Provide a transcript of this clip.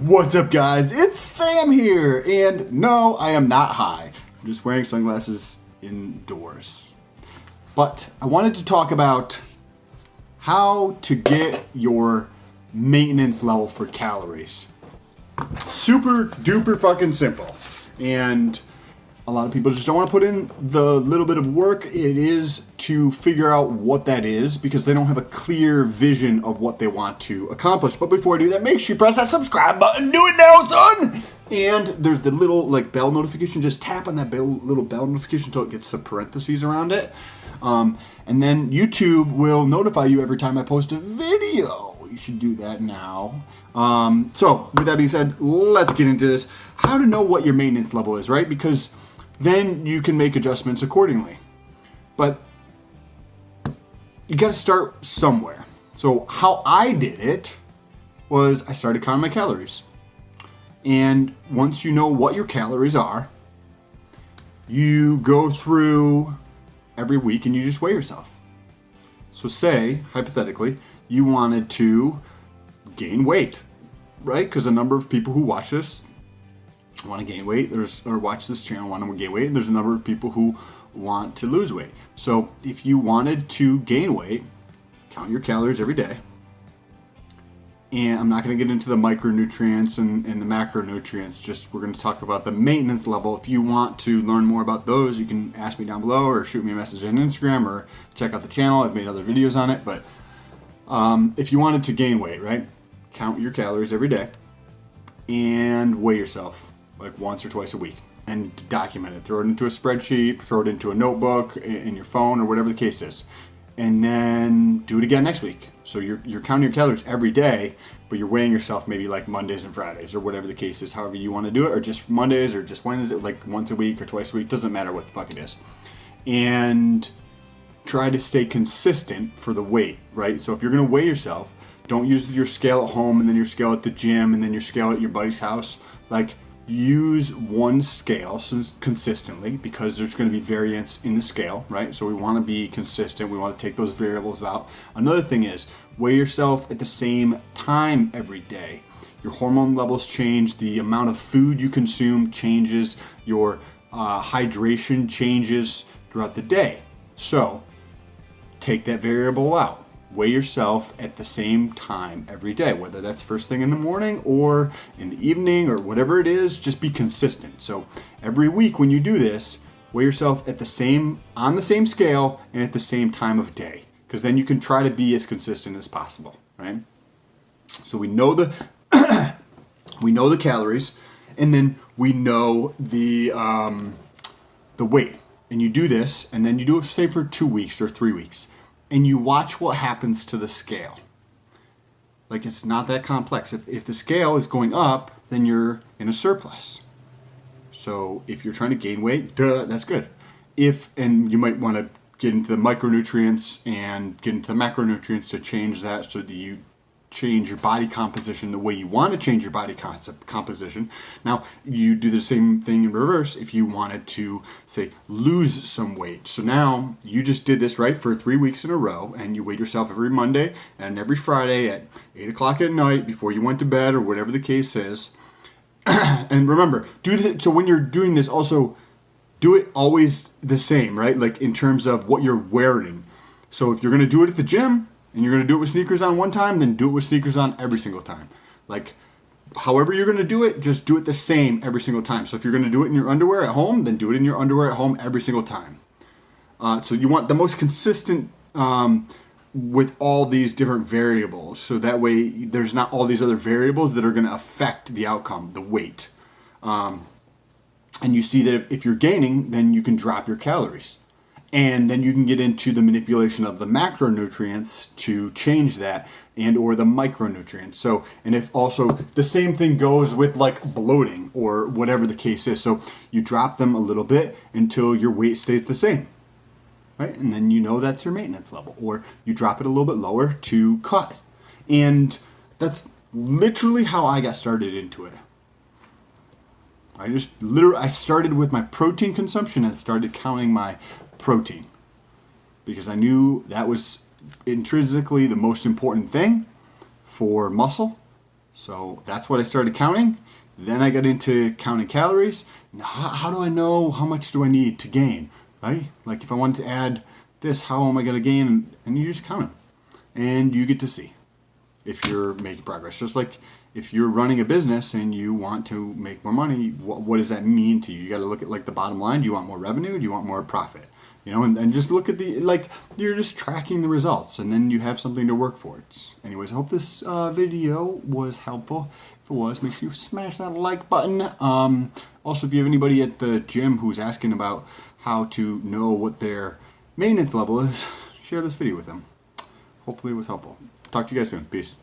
What's up, guys? It's Sam here, and no, I am not high. I'm just wearing sunglasses indoors. But I wanted to talk about how to get your maintenance level for calories. Super duper fucking simple. And a lot of people just don't want to put in the little bit of work it is to figure out what that is because they don't have a clear vision of what they want to accomplish. But before I do that, make sure you press that subscribe button. Do it now, son! And there's the little bell notification. Just tap on that little bell notification until it gets the parentheses around it. And then YouTube will notify you every time I post a video. You should do that now. So with that being said, let's get into this. How to know what your maintenance level is, right? Because then you can make adjustments accordingly. But you got to start somewhere. So how I did it was I started counting my calories. And once you know what your calories are, you go through every week and you just weigh yourself. So say, hypothetically, you wanted to gain weight, right? Because a number of people who watch this want to gain weight, or watch this channel want to gain weight, and there's a number of people who want to lose weight. So if you wanted to gain weight, count your calories every day. And I'm not going to get into the micronutrients and the macronutrients, just we're going to talk about the maintenance level. If you want to learn more about those, you can ask me down below or shoot me a message on Instagram or check out the channel. I've made other videos on it. But if you wanted to gain weight, right, count your calories every day and weigh yourself like once or twice a week and document it. Throw it into a spreadsheet, throw it into a notebook in your phone or whatever the case is. And then do it again next week. So you're counting your calories every day, but you're weighing yourself maybe like Mondays and Fridays or whatever the case is, however you want to do it, or just Mondays or just Wednesdays, like once a week or twice a week, doesn't matter what the fuck it is. And try to stay consistent for the weight, right? So if you're going to weigh yourself, don't use your scale at home and then your scale at the gym and then your scale at your buddy's house. Like, use one scale consistently because there's going to be variance in the scale, right? So we want to be consistent. We want to take those variables out. Another thing is weigh yourself at the same time every day. Your hormone levels change. The amount of food you consume changes. Your hydration changes throughout the day. So take that variable out. Weigh yourself at the same time every day, whether that's first thing in the morning or in the evening or whatever it is, just be consistent. So every week when you do this, weigh yourself on the same scale and at the same time of day, because then you can try to be as consistent as possible, right? So we know the calories, and then we know the weight. And you do this, and then you do it, say, for 2 weeks or 3 weeks. And you watch what happens to the scale. Like, it's not that complex. If the scale is going up, then you're in a surplus. So if you're trying to gain weight, that's good. And you might want to get into the micronutrients and get into the macronutrients to change that so that you change your body composition the way you want to change your body composition. Now, you do the same thing in reverse if you wanted to, say, lose some weight. So now you just did this, right, for 3 weeks in a row, and you weighed yourself every Monday and every Friday at 8 o'clock at night before you went to bed or whatever the case is. And remember, do this. So when you're doing this, also do it always the same, right? Like in terms of what you're wearing. So if you're going to do it at the gym, and you're going to do it with sneakers on one time, then do it with sneakers on every single time. Like, however you're going to do it, just do it the same every single time. So if you're going to do it in your underwear at home, then do it in your underwear at home every single time. So you want the most consistent with all these different variables. So that way there's not all these other variables that are going to affect the outcome, the weight. And you see that if you're gaining, then you can drop your calories. And then you can get into the manipulation of the macronutrients to change that, and or the micronutrients. So, and if also the same thing goes with like bloating or whatever the case is. So you drop them a little bit until your weight stays the same, right? And then you know that's your maintenance level, or you drop it a little bit lower to cut. And that's literally how I got started into it. I started with my protein consumption and started counting my protein because I knew that was intrinsically the most important thing for muscle So that's what I started counting. Then I got into counting calories. Now, how do I know how much do I need to gain, right? Like if I wanted to add this, how am I going to gain? And you just count them. And you get to see if you're making progress. Just like if you're running a business and you want to make more money, what does that mean to you? You got to look at like the bottom line. Do you want more revenue? Do you want more profit? You know, and just look at the, like, you're just tracking the results and then you have something to work for. Anyways, I hope this video was helpful. If it was, make sure you smash that like button. Also, if you have anybody at the gym who's asking about how to know what their maintenance level is, share this video with them. Hopefully it was helpful. Talk to you guys soon. Peace.